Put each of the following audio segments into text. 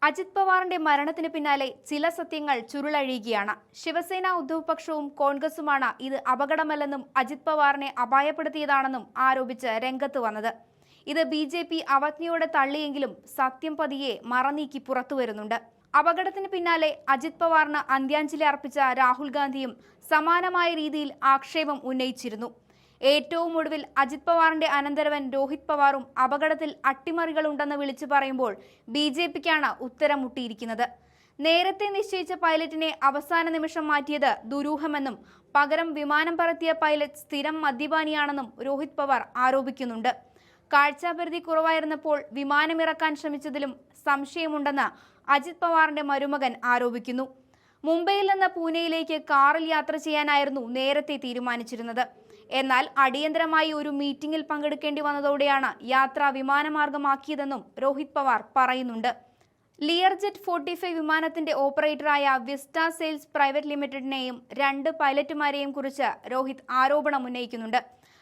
അജിത് പവാറിന്റെ മരണത്തിന് പിന്നാലെ ചില സത്യങ്ങൾ ചുരുളഴിയുകയാണ്. ശിവസേന, ഉദ്ധവ് പക്ഷവും കോൺഗ്രസുമാണ് ഇത് അപകടമല്ലെന്നും അജിത് പവാറിനെ അപായപ്പെടുത്തിയതാണെന്നും ആരോപിച്ച് രംഗത്ത് വന്നത്. ഇത് BJP അവജ്ഞയോടെ തള്ളിയെങ്കിലും സത്യം പതിയെ മറനീക്കി പുറത്തുവരുന്നുണ്ട്. അപകടത്തിന് പിന്നാലെ അജിത് പവാറിന് അന്ത്യാഞ്ജലി അർപ്പിച്ച രാഹുൽ ഗാന്ധിയും സമാനമായ രീതിയിൽ ആക്ഷേപം ഉന്നയിച്ചിരുന്നു. ഏറ്റവും ഒടുവിൽ അജിത് പവാറിന്റെ അനന്തരവൻ രോഹിത് പവാറും അപകടത്തിൽ അട്ടിമറികളുണ്ടെന്ന് വിളിച്ചു പറയുമ്പോൾ BJPക്കാണ് ഉത്തരം മുട്ടിയിരിക്കുന്നത്. നേരത്തെ നിശ്ചയിച്ച പൈലറ്റിനെ അവസാന നിമിഷം മാറ്റിയത് ദുരൂഹമെന്നും പകരം വിമാനം പറത്തിയ പൈലറ്റ് സ്ഥിരം മദ്യപാനിയാണെന്നും രോഹിത് പവാർ ആരോപിക്കുന്നുണ്ട്. കാഴ്ചാപരിധി കുറവായിരുന്നപ്പോൾ വിമാനമിറക്കാൻ ശ്രമിച്ചതിലും സംശയമുണ്ടെന്ന് അജിത് പവാറിന്റെ മരുമകൻ ആരോപിക്കുന്നു. മുംബൈയിൽ നിന്ന് പൂനെയിലേക്ക് കാറിൽ യാത്ര ചെയ്യാനായിരുന്നു നേരത്തെ തീരുമാനിച്ചിരുന്നത്. എന്നാൽ അടിയന്തരമായി ഒരു മീറ്റിംഗിൽ പങ്കെടുക്കേണ്ടി വന്നതോടെയാണ് യാത്ര വിമാനമാർഗമാക്കിയതെന്നും രോഹിത് പവാർ പറയുന്നുണ്ട്. ലിയർജെറ്റ് 45 വിമാനത്തിന്റെ ഓപ്പറേറ്ററായ വിസ്റ്റ സെയിൽസ് പ്രൈവറ്റ് ലിമിറ്റഡിനെയും 2 പൈലറ്റുമാരെയും കുറിച്ച് രോഹിത് ആരോപണം ഉന്നയിക്കുന്നുണ്ട്.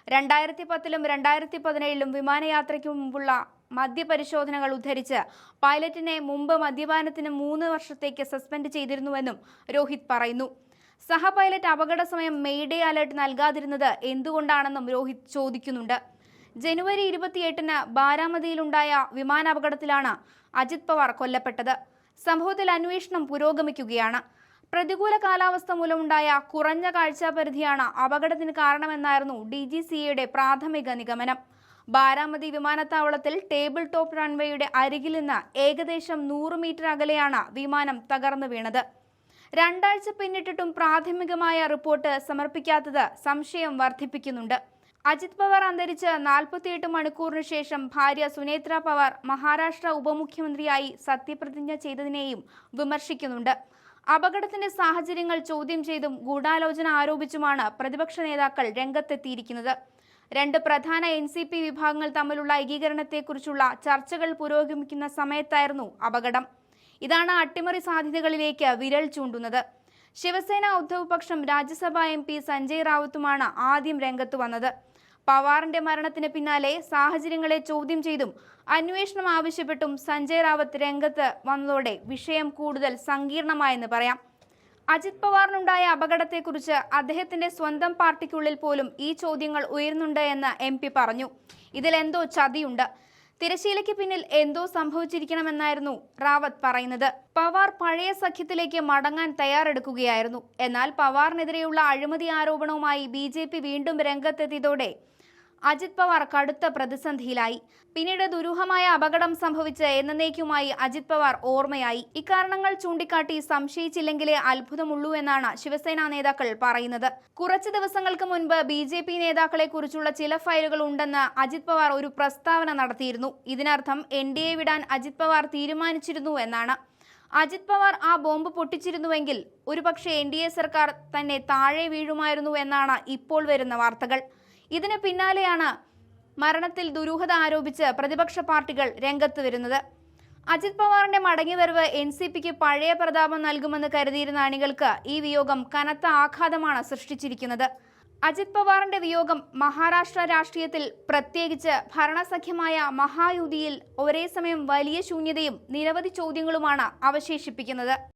2010-ലും 2017-ലും വിമാനയാത്രയ്ക്ക് മുമ്പുള്ള മദ്യപരിശോധനകൾ ഉദ്ധരിച്ച് പൈലറ്റിനെ മുമ്പ് മദ്യപാനത്തിന് 3 വർഷത്തേക്ക് സസ്പെൻഡ് ചെയ്തിരുന്നുവെന്നും രോഹിത് പറയുന്നു. സഹ പൈലറ്റ് അപകട സമയം മെയ്ഡേ അലർട്ട് നൽകാതിരുന്നത് എന്തുകൊണ്ടാണെന്നും രോഹിത് ചോദിക്കുന്നുണ്ട്. ജനുവരി 28-ന് ബാരാമതിയിലുണ്ടായ വിമാനാപകടത്തിലാണ് അജിത് പവാർ കൊല്ലപ്പെട്ടത്. സംഭവത്തിൽ അന്വേഷണം പുരോഗമിക്കുകയാണ്. പ്രതികൂല കാലാവസ്ഥ മൂലമുണ്ടായ കുറഞ്ഞ കാഴ്ചാപരിധിയാണ് അപകടത്തിന് കാരണമെന്നായിരുന്നു DGCAയുടെ പ്രാഥമിക നിഗമനം. ബാരാമതി വിമാനത്താവളത്തിൽ ടേബിൾ ടോപ്പ് റൺവേയുടെ അരികിൽ നിന്ന് ഏകദേശം 100 മീറ്റർ അകലെയാണ് വിമാനം തകർന്നു വീണത്. 2 ആഴ്ച പിന്നിട്ടിട്ടും പ്രാഥമികമായ റിപ്പോർട്ട് സമർപ്പിക്കാത്തത് സംശയം വർദ്ധിപ്പിക്കുന്നുണ്ട്. അജിത് പവാർ അന്തരിച്ച് 48 മണിക്കൂറിന് ശേഷം ഭാര്യ സുനേത്ര പവാർ മഹാരാഷ്ട്ര ഉപമുഖ്യമന്ത്രിയായി സത്യപ്രതിജ്ഞ ചെയ്തതിനെയും വിമർശിക്കുന്നുണ്ട്. അപകടത്തിന്റെ സാഹചര്യങ്ങൾ ചോദ്യം ചെയ്തും ഗൂഢാലോചന ആരോപിച്ചുമാണ് പ്രതിപക്ഷ നേതാക്കൾ രംഗത്തെത്തിയിരിക്കുന്നത്. 2 പ്രധാന NCP വിഭാഗങ്ങൾ തമ്മിലുള്ള ഏകീകരണത്തെക്കുറിച്ചുള്ള ചർച്ചകൾ പുരോഗമിക്കുന്ന സമയത്തായിരുന്നു അപകടം. ഇതാണ് അട്ടിമറി സാധ്യതകളിലേക്ക് വിരൽ ചൂണ്ടുന്നത്. ശിവസേന, ഉദ്ധവ് പക്ഷം രാജ്യസഭാ MP സഞ്ജയ് റാവത്തുമാണ് ആദ്യം രംഗത്ത് വന്നത്. പവാറിന്റെ മരണത്തിന് പിന്നാലെ സാഹചര്യങ്ങളെ ചോദ്യം ചെയ്തും അന്വേഷണം ആവശ്യപ്പെട്ടും സഞ്ജയ് റാവത്ത് രംഗത്ത് വന്നതോടെ വിഷയം കൂടുതൽ സങ്കീർണമായെന്ന് പറയാം. അജിത് പവാറിനുണ്ടായ അപകടത്തെക്കുറിച്ച് അദ്ദേഹത്തിന്റെ സ്വന്തം പാർട്ടിക്കുള്ളിൽ പോലും ഈ ചോദ്യങ്ങൾ ഉയരുന്നുണ്ട് എന്ന് MP പറഞ്ഞു. ഇതിലെന്തോ ചതിയുണ്ട്. തിരശ്ശീലയ്ക്ക് പിന്നിൽ എന്തോ സംഭവിച്ചിരിക്കണമെന്നായിരുന്നു റാവത്ത് പറയുന്നത്. പവാർ പഴയ സഖ്യത്തിലേക്ക് മടങ്ങാൻ തയ്യാറെടുക്കുകയായിരുന്നു. എന്നാൽ പവാറിനെതിരെയുള്ള അഴിമതി ആരോപണവുമായി BJP വീണ്ടും രംഗത്തെത്തിയതോടെ അജിത് പവാർ കടുത്ത പ്രതിസന്ധിയിലായി. പിന്നീട് ദുരൂഹമായ അപകടം സംഭവിച്ച് എന്നേക്കുമായി അജിത് പവാർ ഓർമ്മയായി. ഇക്കാരണങ്ങൾ ചൂണ്ടിക്കാട്ടി സംശയിച്ചില്ലെങ്കിലേ അത്ഭുതമുള്ളൂ എന്നാണ് ശിവസേന നേതാക്കൾ പറയുന്നത്. കുറച്ച് ദിവസങ്ങൾക്ക് മുൻപ് BJP നേതാക്കളെ കുറിച്ചുള്ള ചില ഫയലുകൾ ഉണ്ടെന്ന് അജിത് പവാർ ഒരു പ്രസ്താവന നടത്തിയിരുന്നു. ഇതിനർത്ഥം NDA വിടാൻ അജിത് പവാർ തീരുമാനിച്ചിരുന്നു എന്നാണ്. അജിത് പവാർ ആ ബോംബ് പൊട്ടിച്ചിരുന്നുവെങ്കിൽ ഒരുപക്ഷെ NDA സർക്കാർ തന്നെ താഴെ വീഴുമായിരുന്നു എന്നാണ് ഇപ്പോൾ വരുന്ന വാർത്തകൾ. ഇതിന് പിന്നാലെയാണ് മരണത്തിൽ ദുരൂഹത ആരോപിച്ച് പ്രതിപക്ഷ പാർട്ടികൾ രംഗത്ത് വരുന്നത്. അജിത് പവാറിന്റെ മടങ്ങിവരവ് NCPക്ക് പഴയ പ്രതാപം നൽകുമെന്ന് കരുതിയിരുന്ന അണികൾക്ക് ഈ വിയോഗം കനത്ത ആഘാതമാണ് സൃഷ്ടിച്ചിരിക്കുന്നത്. അജിത് പവാറിന്റെ വിയോഗം മഹാരാഷ്ട്ര രാഷ്ട്രീയത്തിൽ, പ്രത്യേകിച്ച് ഭരണസഖ്യമായ മഹായുതിയിൽ ഒരേ സമയം വലിയ ശൂന്യതയും നിരവധി ചോദ്യങ്ങളുമാണ് അവശേഷിപ്പിക്കുന്നത്.